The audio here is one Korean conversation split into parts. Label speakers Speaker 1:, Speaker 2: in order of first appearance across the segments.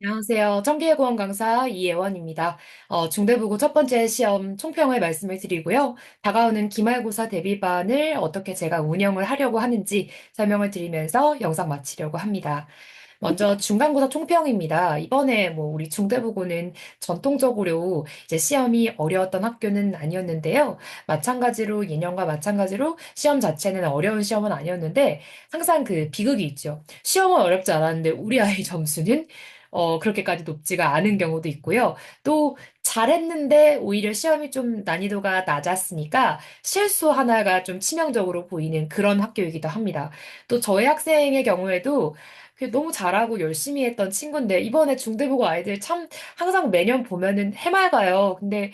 Speaker 1: 안녕하세요. 정기예고원 강사 이예원입니다. 중대부고 첫 번째 시험 총평을 말씀을 드리고요. 다가오는 기말고사 대비반을 어떻게 제가 운영을 하려고 하는지 설명을 드리면서 영상 마치려고 합니다. 먼저 중간고사 총평입니다. 이번에 우리 중대부고는 전통적으로 이제 시험이 어려웠던 학교는 아니었는데요. 마찬가지로 예년과 마찬가지로 시험 자체는 어려운 시험은 아니었는데 항상 그 비극이 있죠. 시험은 어렵지 않았는데 우리 아이 점수는 그렇게까지 높지가 않은 경우도 있고요. 또 잘했는데 오히려 시험이 좀 난이도가 낮았으니까 실수 하나가 좀 치명적으로 보이는 그런 학교이기도 합니다. 또 저희 학생의 경우에도 너무 잘하고 열심히 했던 친구인데 이번에 중대보고 아이들 참 항상 매년 보면은 해맑아요. 근데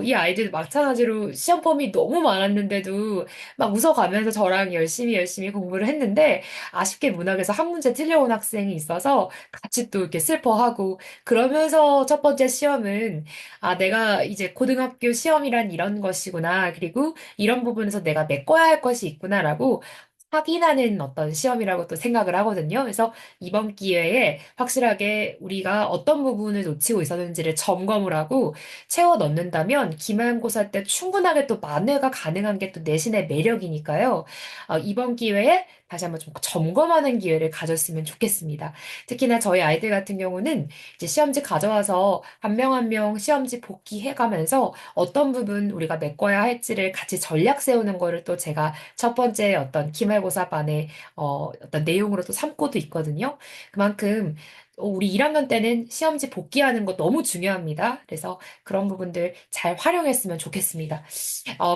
Speaker 1: 이 아이들 마찬가지로 시험 범위 너무 많았는데도 막 웃어가면서 저랑 열심히 공부를 했는데 아쉽게 문학에서 한 문제 틀려온 학생이 있어서 같이 또 이렇게 슬퍼하고 그러면서 첫 번째 시험은 내가 이제 고등학교 시험이란 이런 것이구나. 그리고 이런 부분에서 내가 메꿔야 할 것이 있구나라고 확인하는 어떤 시험이라고 또 생각을 하거든요. 그래서 이번 기회에 확실하게 우리가 어떤 부분을 놓치고 있었는지를 점검을 하고 채워 넣는다면 기말고사 때 충분하게 또 만회가 가능한 게 또 내신의 매력이니까요. 이번 기회에 다시 한번 좀 점검하는 기회를 가졌으면 좋겠습니다. 특히나 저희 아이들 같은 경우는 이제 시험지 가져와서 한 명 한 명 시험지 복귀해가면서 어떤 부분 우리가 메꿔야 할지를 같이 전략 세우는 거를 또 제가 첫 번째 어떤 기말고사 반의 어떤 내용으로 또 삼고도 있거든요. 그만큼 우리 1학년 때는 시험지 복귀하는 거 너무 중요합니다. 그래서 그런 부분들 잘 활용했으면 좋겠습니다.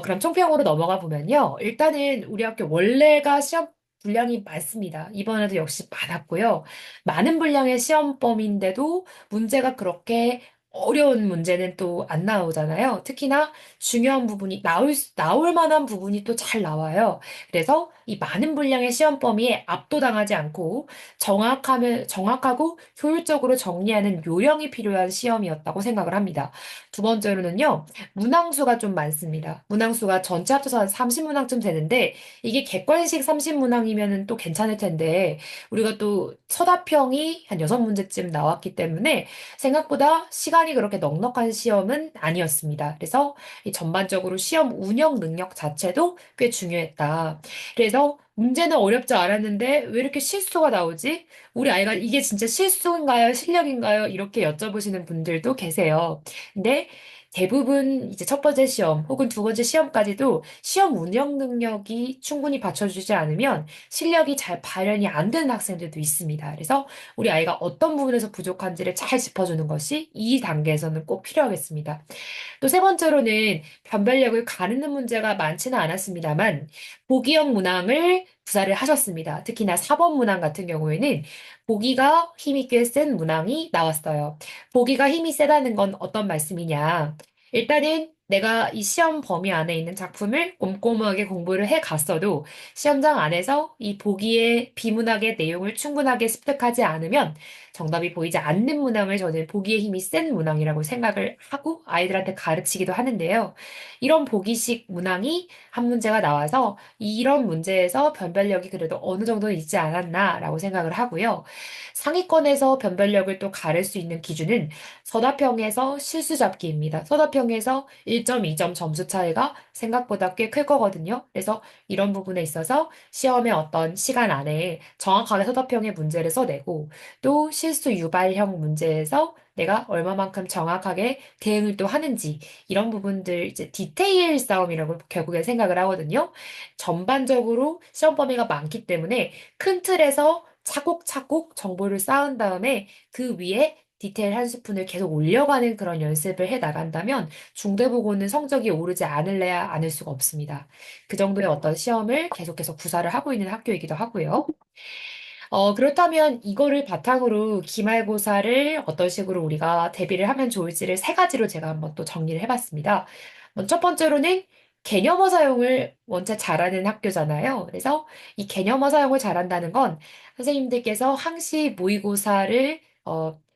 Speaker 1: 그럼 총평으로 넘어가 보면요. 일단은 우리 학교 원래가 시험 분량이 많습니다. 이번에도 역시 많았고요. 많은 분량의 시험 범위인데도 문제가 그렇게 어려운 문제는 또 안 나오잖아요. 특히나 중요한 부분이 나올 만한 부분이 또 잘 나와요. 그래서 이 많은 분량의 시험 범위에 압도당하지 않고 정확하고 효율적으로 정리하는 요령이 필요한 시험이었다고 생각을 합니다. 두 번째로는요. 문항수가 좀 많습니다. 문항수가 전체 합쳐서 한 30문항쯤 되는데 이게 객관식 30문항이면은 또 괜찮을 텐데 우리가 또 서답형이 한 6문제쯤 나왔기 때문에 생각보다 시간이 그렇게 넉넉한 시험은 아니었습니다. 그래서 이 전반적으로 시험 운영 능력 자체도 꽤 중요했다. 그래서 문제는 어렵지 않았는데 왜 이렇게 실수가 나오지? 우리 아이가 이게 진짜 실수인가요? 실력인가요? 이렇게 여쭤보시는 분들도 계세요. 근데 대부분 이제 첫 번째 시험 혹은 두 번째 시험까지도 시험 운영 능력이 충분히 받쳐주지 않으면 실력이 잘 발현이 안 되는 학생들도 있습니다. 그래서 우리 아이가 어떤 부분에서 부족한지를 잘 짚어주는 것이 이 단계에서는 꼭 필요하겠습니다. 또 세 번째로는 변별력을 가르는 문제가 많지는 않았습니다만 보기형 문항을 구사를 하셨습니다. 특히나 4번 문항 같은 경우에는 보기가 힘이 꽤 센 문항이 나왔어요. 보기가 힘이 세다는 건 어떤 말씀이냐? 일단은 내가 이 시험 범위 안에 있는 작품을 꼼꼼하게 공부를 해 갔어도 시험장 안에서 이 보기의 비문학의 내용을 충분하게 습득하지 않으면 정답이 보이지 않는 문항을 저는 보기의 힘이 센 문항이라고 생각을 하고 아이들한테 가르치기도 하는데요. 이런 보기식 문항이 한 문제가 나와서 이런 문제에서 변별력이 그래도 어느 정도는 있지 않았나라고 생각을 하고요. 상위권에서 변별력을 또 가를 수 있는 기준은 서답형에서 실수 잡기입니다. 서답형에서 1점, 2점 점수 차이가 생각보다 꽤 클 거거든요. 그래서 이런 부분에 있어서 시험의 어떤 시간 안에 정확하게 서답형의 문제를 써내고 또 실수 유발형 문제에서 내가 얼마만큼 정확하게 대응을 또 하는지 이런 부분들 이제 디테일 싸움이라고 결국에 생각을 하거든요. 전반적으로 시험 범위가 많기 때문에 큰 틀에서 차곡차곡 정보를 쌓은 다음에 그 위에 디테일 한 스푼을 계속 올려가는 그런 연습을 해 나간다면 중대보고는 성적이 오르지 않을래야 않을 수가 없습니다. 그 정도의 어떤 시험을 계속해서 구사를 하고 있는 학교이기도 하고요. 그렇다면 이거를 바탕으로 기말고사를 어떤 식으로 우리가 대비를 하면 좋을지를 세 가지로 제가 한번 또 정리를 해봤습니다. 첫 번째로는 개념어 사용을 원체 잘하는 학교잖아요. 그래서 이 개념어 사용을 잘한다는 건 선생님들께서 항시 모의고사를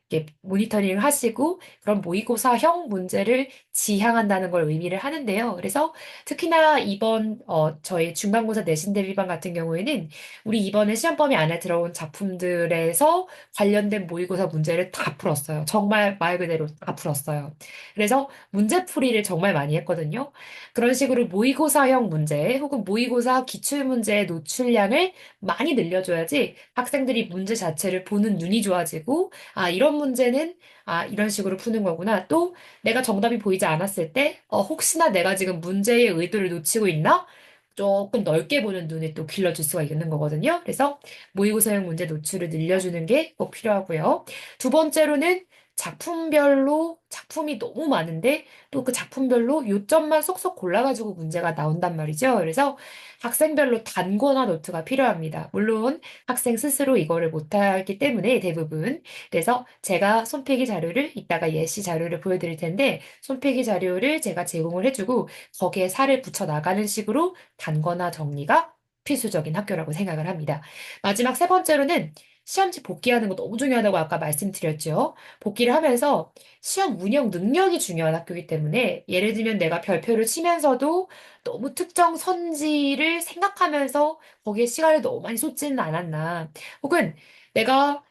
Speaker 1: 이렇게 모니터링을 하시고 그런 모의고사형 문제를 지향한다는 걸 의미를 하는데요. 그래서 특히나 이번 저희 중간고사 내신 대비반 같은 경우에는 우리 이번에 시험 범위 안에 들어온 작품들에서 관련된 모의고사 문제를 다 풀었어요. 정말 말 그대로 다 풀었어요. 그래서 문제풀이를 정말 많이 했거든요. 그런 식으로 모의고사형 문제 혹은 모의고사 기출문제의 노출량을 많이 늘려줘야지 학생들이 문제 자체를 보는 눈이 좋아지고, 아, 이런 문제는, 아, 이런 식으로 푸는 거구나. 또 내가 정답이 보이지 않았을 때, 혹시나 내가 지금 문제의 의도를 놓치고 있나? 조금 넓게 보는 눈이 또 길러질 수가 있는 거거든요. 그래서 모의고사형 문제 노출을 늘려주는 게 꼭 필요하고요. 두 번째로는 작품별로 작품이 너무 많은데 또 그 작품별로 요점만 쏙쏙 골라가지고 문제가 나온단 말이죠. 그래서 학생별로 단권화 노트가 필요합니다. 물론 학생 스스로 이거를 못하기 때문에 대부분. 그래서 제가 손필기 자료를 이따가 예시 자료를 보여드릴 텐데 손필기 자료를 제가 제공을 해주고 거기에 살을 붙여 나가는 식으로 단권화 정리가 필수적인 학교라고 생각을 합니다. 마지막 세 번째로는 시험지 복귀하는 거 너무 중요하다고 아까 말씀드렸죠. 복귀를 하면서 시험 운영 능력이 중요한 학교이기 때문에 예를 들면 내가 별표를 치면서도 너무 특정 선지를 생각하면서 거기에 시간을 너무 많이 쏟지는 않았나. 혹은 내가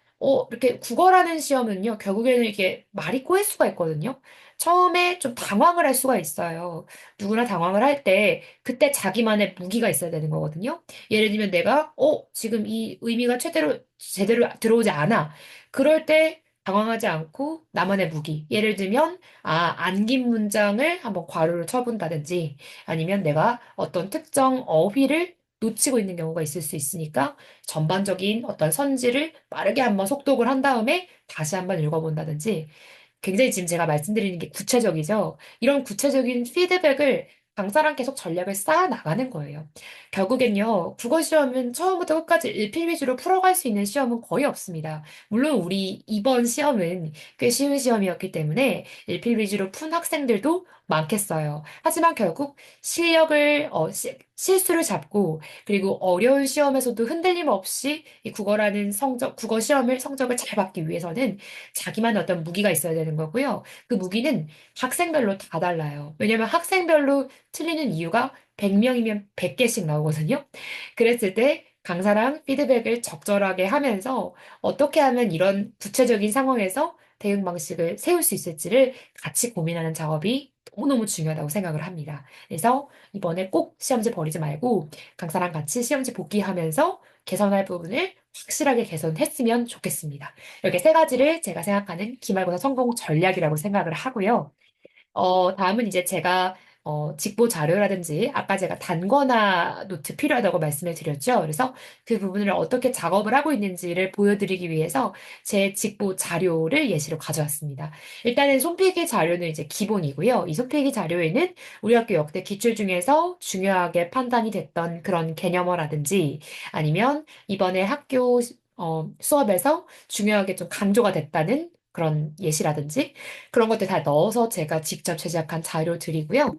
Speaker 1: 이렇게 국어라는 시험은요, 결국에는 이게 말이 꼬일 수가 있거든요. 처음에 좀 당황을 할 수가 있어요. 누구나 당황을 할 때, 그때 자기만의 무기가 있어야 되는 거거든요. 예를 들면 내가, 지금 이 의미가 제대로 들어오지 않아. 그럴 때 당황하지 않고 나만의 무기. 예를 들면, 안긴 문장을 한번 괄호를 쳐본다든지, 아니면 내가 어떤 특정 어휘를 놓치고 있는 경우가 있을 수 있으니까 전반적인 어떤 선지를 빠르게 한번 속독을 한 다음에 다시 한번 읽어본다든지 굉장히 지금 제가 말씀드리는 게 구체적이죠. 이런 구체적인 피드백을 강사랑 계속 전략을 쌓아 나가는 거예요. 결국엔요, 국어 시험은 처음부터 끝까지 일필 위주로 풀어갈 수 있는 시험은 거의 없습니다. 물론 우리 이번 시험은 꽤 쉬운 시험이었기 때문에 일필 위주로 푼 학생들도 많겠어요. 하지만 결국 실력을, 실수를 잡고 그리고 어려운 시험에서도 흔들림 없이 이 국어라는 국어 시험을 성적을 잘 받기 위해서는 자기만의 어떤 무기가 있어야 되는 거고요. 그 무기는 학생별로 다 달라요. 왜냐면 학생별로 틀리는 이유가 100명이면 100개씩 나오거든요. 그랬을 때 강사랑 피드백을 적절하게 하면서 어떻게 하면 이런 구체적인 상황에서 대응 방식을 세울 수 있을지를 같이 고민하는 작업이 너무너무 중요하다고 생각을 합니다. 그래서 이번에 꼭 시험지 버리지 말고 강사랑 같이 시험지 복귀하면서 개선할 부분을 확실하게 개선했으면 좋겠습니다. 이렇게 세 가지를 제가 생각하는 기말고사 성공 전략이라고 생각을 하고요. 다음은 이제 제가 직보 자료라든지 아까 제가 단거나 노트 필요하다고 말씀을 드렸죠. 그래서 그 부분을 어떻게 작업을 하고 있는지를 보여드리기 위해서 제 직보 자료를 예시로 가져왔습니다. 일단은 손필기 자료는 이제 기본이고요. 이 손필기 자료에는 우리 학교 역대 기출 중에서 중요하게 판단이 됐던 그런 개념어라든지 아니면 이번에 학교 수업에서 중요하게 좀 강조가 됐다는 그런 예시라든지 그런 것들 다 넣어서 제가 직접 제작한 자료 드리고요.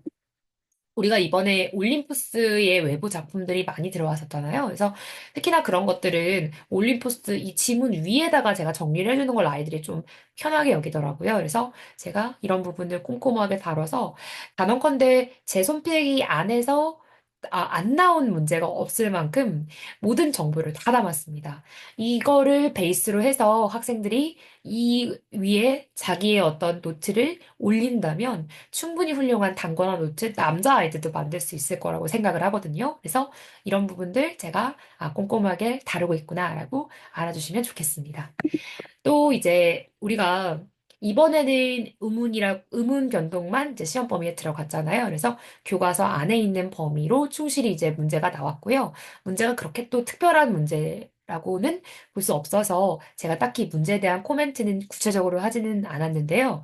Speaker 1: 우리가 이번에 올림푸스의 외부 작품들이 많이 들어왔었잖아요. 그래서 특히나 그런 것들은 올림푸스 이 지문 위에다가 제가 정리를 해주는 걸 아이들이 좀 편하게 여기더라고요. 그래서 제가 이런 부분들 꼼꼼하게 다뤄서 단언컨대 제 손필기 안에서 안 나온 문제가 없을 만큼 모든 정보를 다 담았습니다. 이거를 베이스로 해서 학생들이 이 위에 자기의 어떤 노트를 올린다면 충분히 훌륭한 단권화 노트 남자아이들도 만들 수 있을 거라고 생각을 하거든요. 그래서 이런 부분들 제가 꼼꼼하게 다루고 있구나라고 알아주시면 좋겠습니다. 또 이제 우리가 이번에는 의문 변동만 이제 시험 범위에 들어갔잖아요. 그래서 교과서 안에 있는 범위로 충실히 이제 문제가 나왔고요. 문제가 그렇게 또 특별한 문제라고는 볼 수 없어서 제가 딱히 문제에 대한 코멘트는 구체적으로 하지는 않았는데요.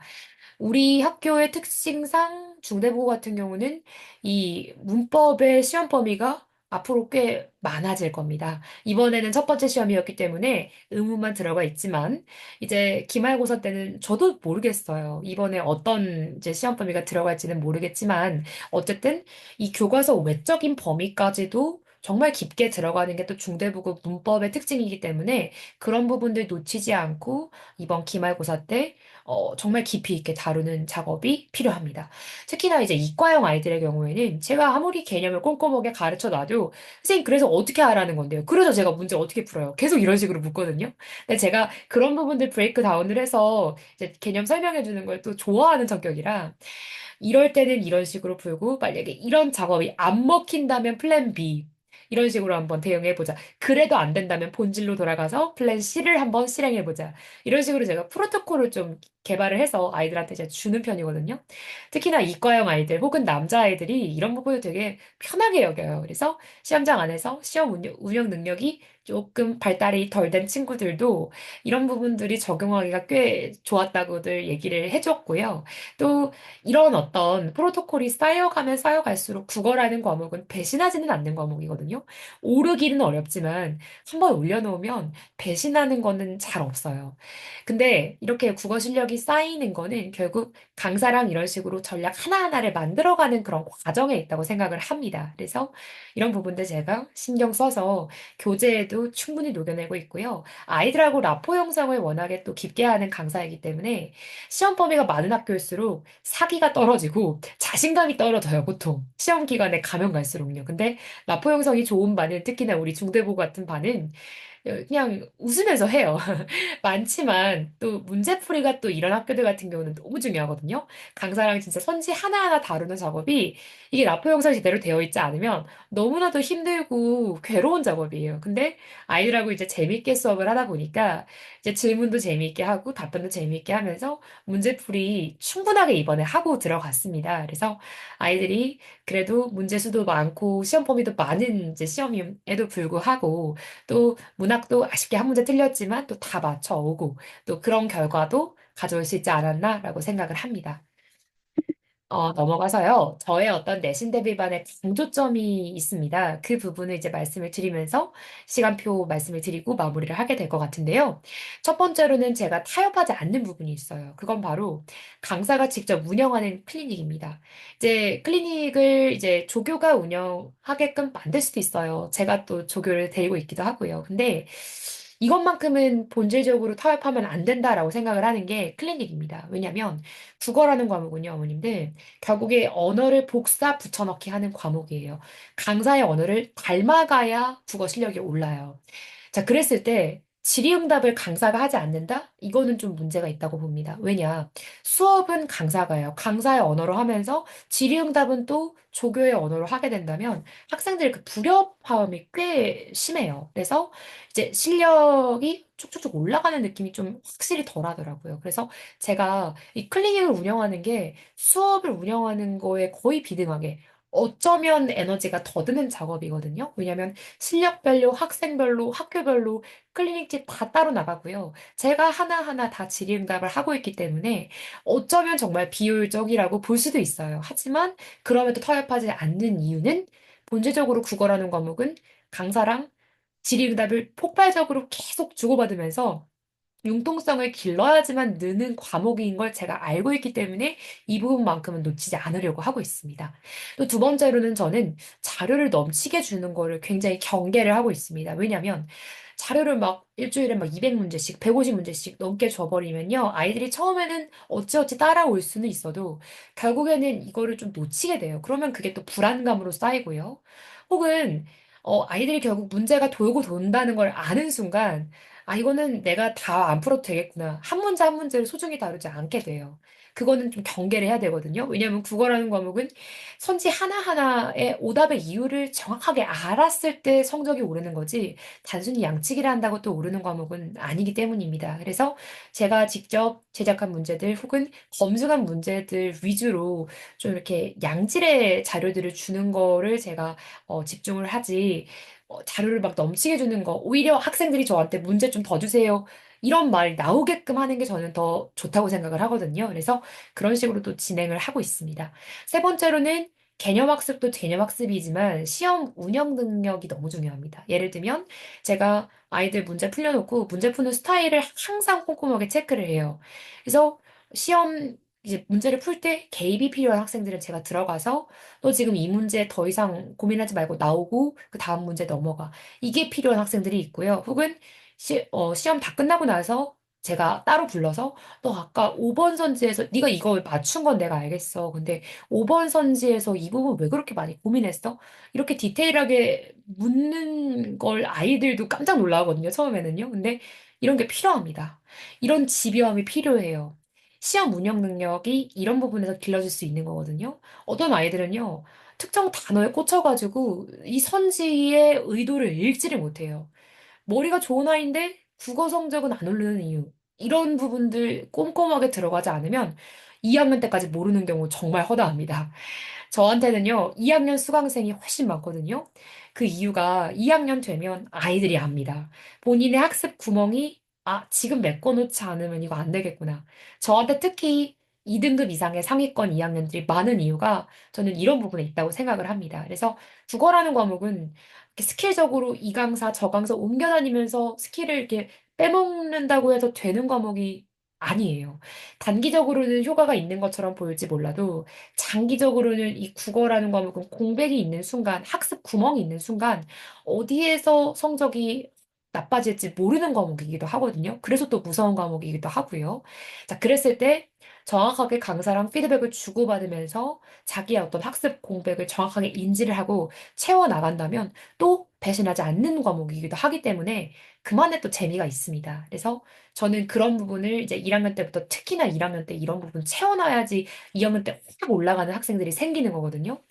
Speaker 1: 우리 학교의 특징상 중대부고 같은 경우는 이 문법의 시험 범위가 앞으로 꽤 많아질 겁니다. 이번에는 첫 번째 시험이었기 때문에 의무만 들어가 있지만 이제 기말고사 때는 저도 모르겠어요. 이번에 어떤 이제 시험 범위가 들어갈지는 모르겠지만 어쨌든 이 교과서 외적인 범위까지도 정말 깊게 들어가는 게 또 중대부고 문법의 특징이기 때문에 그런 부분들 놓치지 않고 이번 기말고사 때 정말 깊이 있게 다루는 작업이 필요합니다. 특히나 이제 이과형 아이들의 경우에는 제가 아무리 개념을 꼼꼼하게 가르쳐 놔도 선생님 그래서 어떻게 하라는 건데요? 그래서 제가 문제 어떻게 풀어요? 계속 이런 식으로 묻거든요. 근데 제가 그런 부분들 브레이크 다운을 해서 이제 개념 설명해 주는 걸 또 좋아하는 성격이라 이럴 때는 이런 식으로 풀고 만약에 이런 작업이 안 먹힌다면 플랜 B 이런 식으로 한번 대응해 보자. 그래도 안 된다면 본질로 돌아가서 플랜 C를 한번 실행해 보자. 이런 식으로 제가 프로토콜을 좀 개발을 해서 아이들한테 이제 주는 편이거든요. 특히나 이과형 아이들 혹은 남자아이들이 이런 부분을 되게 편하게 여겨요. 그래서 시험장 안에서 시험 운영 능력이 조금 발달이 덜 된 친구들도 이런 부분들이 적용하기가 꽤 좋았다고들 얘기를 해줬고요. 또 이런 어떤 프로토콜이 쌓여가면 쌓여갈수록 국어라는 과목은 배신하지는 않는 과목이거든요. 오르기는 어렵지만 한번 올려놓으면 배신하는 거는 잘 없어요. 근데 이렇게 국어 실력이 쌓이는 거는 결국 강사랑 이런 식으로 전략 하나하나를 만들어가는 그런 과정에 있다고 생각을 합니다. 그래서 이런 부분들 제가 신경 써서 교재에도 충분히 녹여내고 있고요. 아이들하고 라포 형성을 워낙에 또 깊게 하는 강사이기 때문에 시험 범위가 많은 학교일수록 사기가 떨어지고 자신감이 떨어져요, 보통. 시험 기간에 가면 갈수록요. 근데 라포 형성이 좋은 반은 특히나 우리 중대부 같은 반은 그냥 웃으면서 해요. 많지만 또 문제풀이가 또 이런 학교들 같은 경우는 너무 중요하거든요. 강사랑 진짜 선지 하나하나 다루는 작업이 이게 라포 형성 제대로 되어 있지 않으면 너무나도 힘들고 괴로운 작업이에요. 근데 아이들하고 이제 재밌게 수업을 하다 보니까 이제 질문도 재미있게 하고 답변도 재미있게 하면서 문제풀이 충분하게 이번에 하고 들어갔습니다. 그래서 아이들이 그래도 문제수도 많고 시험 범위도 많은 이제 시험임에도 불구하고 또 문학도 아쉽게 한 문제 틀렸지만 또 다 맞춰오고 또 그런 결과도 가져올 수 있지 않았나라고 생각을 합니다. 넘어가서요. 저의 어떤 내신 대비반의 강조점이 있습니다. 그 부분을 이제 말씀을 드리면서 시간표 말씀을 드리고 마무리를 하게 될 것 같은데요. 첫 번째로는 제가 타협하지 않는 부분이 있어요. 그건 바로 강사가 직접 운영하는 클리닉입니다. 이제 클리닉을 이제 조교가 운영하게끔 만들 수도 있어요. 제가 또 조교를 데리고 있기도 하고요. 근데 이것만큼은 본질적으로 타협하면 안 된다라고 생각을 하는 게 클리닉입니다. 왜냐하면 국어라는 과목은요, 어머님들. 결국에 언어를 복사 붙여넣기 하는 과목이에요. 강사의 언어를 닮아가야 국어 실력이 올라요. 자, 그랬을 때 질의응답을 강사가 하지 않는다? 이거는 좀 문제가 있다고 봅니다. 왜냐? 수업은 강사가 해요. 강사의 언어로 하면서 질의응답은 또 조교의 언어로 하게 된다면 학생들 그 불협화음이 꽤 심해요. 그래서 이제 실력이 쭉쭉쭉 올라가는 느낌이 좀 확실히 덜 하더라고요. 그래서 제가 이 클리닉을 운영하는 게 수업을 운영하는 거에 거의 비등하게 어쩌면 에너지가 더 드는 작업이거든요. 왜냐하면 실력별로, 학생별로, 학교별로 클리닉집 다 따로 나가고요. 제가 하나하나 다 질의응답을 하고 있기 때문에 어쩌면 정말 비효율적이라고 볼 수도 있어요. 하지만 그럼에도 타협하지 않는 이유는 본질적으로 국어라는 과목은 강사랑 질의응답을 폭발적으로 계속 주고받으면서 융통성을 길러야지만 느는 과목인 걸 제가 알고 있기 때문에 이 부분만큼은 놓치지 않으려고 하고 있습니다. 또 두 번째로는 저는 자료를 넘치게 주는 거를 굉장히 경계를 하고 있습니다. 왜냐하면 자료를 막 일주일에 막 200문제씩, 150문제씩 넘게 줘버리면요. 아이들이 처음에는 어찌어찌 따라올 수는 있어도 결국에는 이거를 좀 놓치게 돼요. 그러면 그게 또 불안감으로 쌓이고요. 혹은 아이들이 결국 문제가 돌고 돈다는 걸 아는 순간 이거는 내가 다 안 풀어도 되겠구나. 한 문제 한 문제를 소중히 다루지 않게 돼요. 그거는 좀 경계를 해야 되거든요. 왜냐하면 국어라는 과목은 선지 하나하나의 오답의 이유를 정확하게 알았을 때 성적이 오르는 거지, 단순히 양치기를 한다고 또 오르는 과목은 아니기 때문입니다. 그래서 제가 직접 제작한 문제들 혹은 검증한 문제들 위주로 좀 이렇게 양질의 자료들을 주는 거를 제가 집중을 하지, 자료를 막 넘치게 주는 거, 오히려 학생들이 저한테 문제 좀 더 주세요. 이런 말 나오게끔 하는 게 저는 더 좋다고 생각을 하거든요. 그래서 그런 식으로 또 진행을 하고 있습니다. 세 번째로는 개념학습도 개념학습이지만 시험 운영 능력이 너무 중요합니다. 예를 들면 제가 아이들 문제 풀려놓고 문제 푸는 스타일을 항상 꼼꼼하게 체크를 해요. 그래서 시험 이제 문제를 풀 때 개입이 필요한 학생들은 제가 들어가서 너 지금 이 문제 더 이상 고민하지 말고 나오고 그 다음 문제 넘어가. 이게 필요한 학생들이 있고요. 혹은 시험 다 끝나고 나서 제가 따로 불러서 너 아까 5번 선지에서 네가 이거 맞춘 건 내가 알겠어. 근데 5번 선지에서 이 부분 왜 그렇게 많이 고민했어? 이렇게 디테일하게 묻는 걸 아이들도 깜짝 놀라거든요. 처음에는요. 근데 이런 게 필요합니다. 이런 집요함이 필요해요. 시험 운영 능력이 이런 부분에서 길러질 수 있는 거거든요. 어떤 아이들은요, 특정 단어에 꽂혀가지고 이 선지의 의도를 읽지를 못해요. 머리가 좋은 아이인데 국어 성적은 안 오르는 이유. 이런 부분들 꼼꼼하게 들어가지 않으면 2학년 때까지 모르는 경우 정말 허다합니다. 저한테는요, 2학년 수강생이 훨씬 많거든요. 그 이유가 2학년 되면 아이들이 압니다. 본인의 학습 구멍이, 아, 지금 메꿔놓지 않으면 이거 안 되겠구나. 저한테 특히 2등급 이상의 상위권 2학년들이 많은 이유가 저는 이런 부분에 있다고 생각을 합니다. 그래서 국어라는 과목은 이렇게 스킬적으로 이 강사, 저 강사 옮겨 다니면서 스킬을 이렇게 빼먹는다고 해서 되는 과목이 아니에요. 단기적으로는 효과가 있는 것처럼 보일지 몰라도 장기적으로는 이 국어라는 과목은 공백이 있는 순간, 학습 구멍이 있는 순간, 어디에서 성적이 나빠질지 모르는 과목이기도 하거든요. 그래서 또 무서운 과목이기도 하고요. 자, 그랬을 때 정확하게 강사랑 피드백을 주고받으면서 자기의 어떤 학습 공백을 정확하게 인지를 하고 채워나간다면 또 배신하지 않는 과목이기도 하기 때문에 그만의 또 재미가 있습니다. 그래서 저는 그런 부분을 이제 1학년 때부터 특히나 1학년 때 이런 부분 채워놔야지 2학년 때 확 올라가는 학생들이 생기는 거거든요.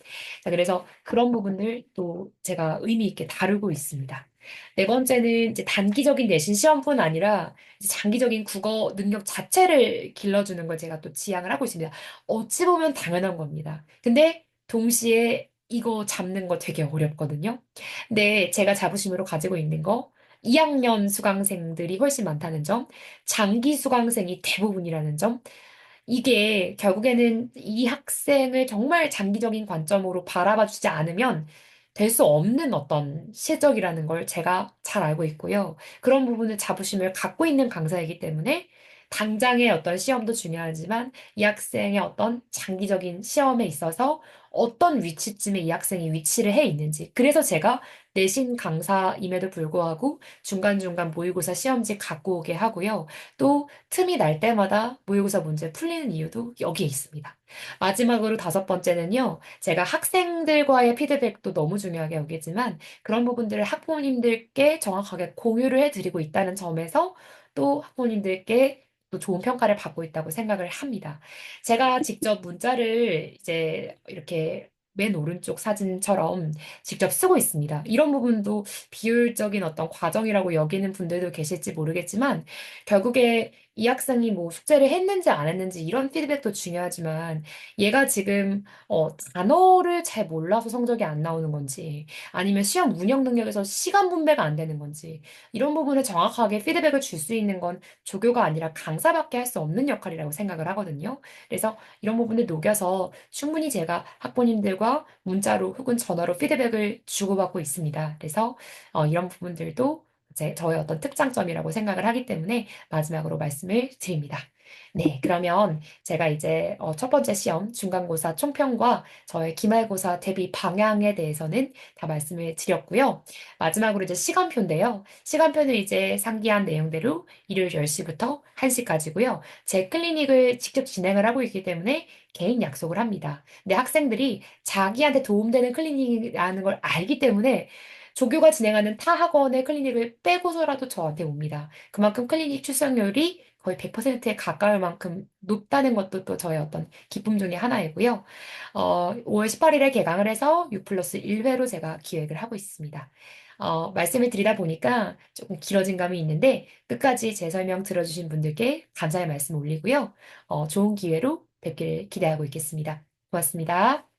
Speaker 1: 자, 그래서 그런 부분을 또 제가 의미 있게 다루고 있습니다. 네 번째는 이제 단기적인 내신 시험뿐 아니라 이제 장기적인 국어 능력 자체를 길러주는 걸 제가 또 지향을 하고 있습니다. 어찌 보면 당연한 겁니다. 근데 동시에 이거 잡는 거 되게 어렵거든요. 근데 제가 자부심으로 가지고 있는 거 2학년 수강생들이 훨씬 많다는 점, 장기 수강생이 대부분이라는 점, 이게 결국에는 이 학생을 정말 장기적인 관점으로 바라봐 주지 않으면 될 수 없는 어떤 실적이라는 걸 제가 잘 알고 있고요. 그런 부분을 자부심을 갖고 있는 강사이기 때문에 당장의 어떤 시험도 중요하지만 이 학생의 어떤 장기적인 시험에 있어서 어떤 위치쯤에 이 학생이 위치를 해 있는지. 그래서 제가 내신 강사임에도 불구하고 중간중간 모의고사 시험지 갖고 오게 하고요. 또 틈이 날 때마다 모의고사 문제 풀리는 이유도 여기에 있습니다. 마지막으로 다섯 번째는요, 제가 학생들과의 피드백도 너무 중요하게 여기지만 그런 부분들을 학부모님들께 정확하게 공유를 해드리고 있다는 점에서 또 학부모님들께 또 좋은 평가를 받고 있다고 생각을 합니다. 제가 직접 문자를 이제 이렇게 맨 오른쪽 사진처럼 직접 쓰고 있습니다. 이런 부분도 비효율적인 어떤 과정이라고 여기는 분들도 계실지 모르겠지만 결국에 이 학생이 뭐 숙제를 했는지 안 했는지 이런 피드백도 중요하지만 얘가 지금 단어를 잘 몰라서 성적이 안 나오는 건지 아니면 시험 운영 능력에서 시간 분배가 안 되는 건지 이런 부분을 정확하게 피드백을 줄 수 있는 건 조교가 아니라 강사밖에 할 수 없는 역할이라고 생각을 하거든요. 그래서 이런 부분을 녹여서 충분히 제가 학부모님들과 문자로 혹은 전화로 피드백을 주고받고 있습니다. 그래서 이런 부분들도 저의 어떤 특장점이라고 생각을 하기 때문에 마지막으로 말씀을 드립니다. 네, 그러면 제가 이제 첫 번째 시험 중간고사 총평과 저의 기말고사 대비 방향에 대해서는 다 말씀을 드렸고요. 마지막으로 이제 시간표인데요. 시간표는 이제 상기한 내용대로 일요일 10시부터 1시까지고요. 제 클리닉을 직접 진행을 하고 있기 때문에 개인 약속을 합니다. 근데 학생들이 자기한테 도움되는 클리닉이라는 걸 알기 때문에 조교가 진행하는 타 학원의 클리닉을 빼고서라도 저한테 옵니다. 그만큼 클리닉 출석률이 거의 100%에 가까울 만큼 높다는 것도 또 저의 어떤 기쁨 중에 하나이고요. 5월 18일에 개강을 해서 6 플러스 1회로 제가 기획을 하고 있습니다. 말씀을 드리다 보니까 조금 길어진 감이 있는데 끝까지 제 설명 들어주신 분들께 감사의 말씀 올리고요. 좋은 기회로 뵙기를 기대하고 있겠습니다. 고맙습니다.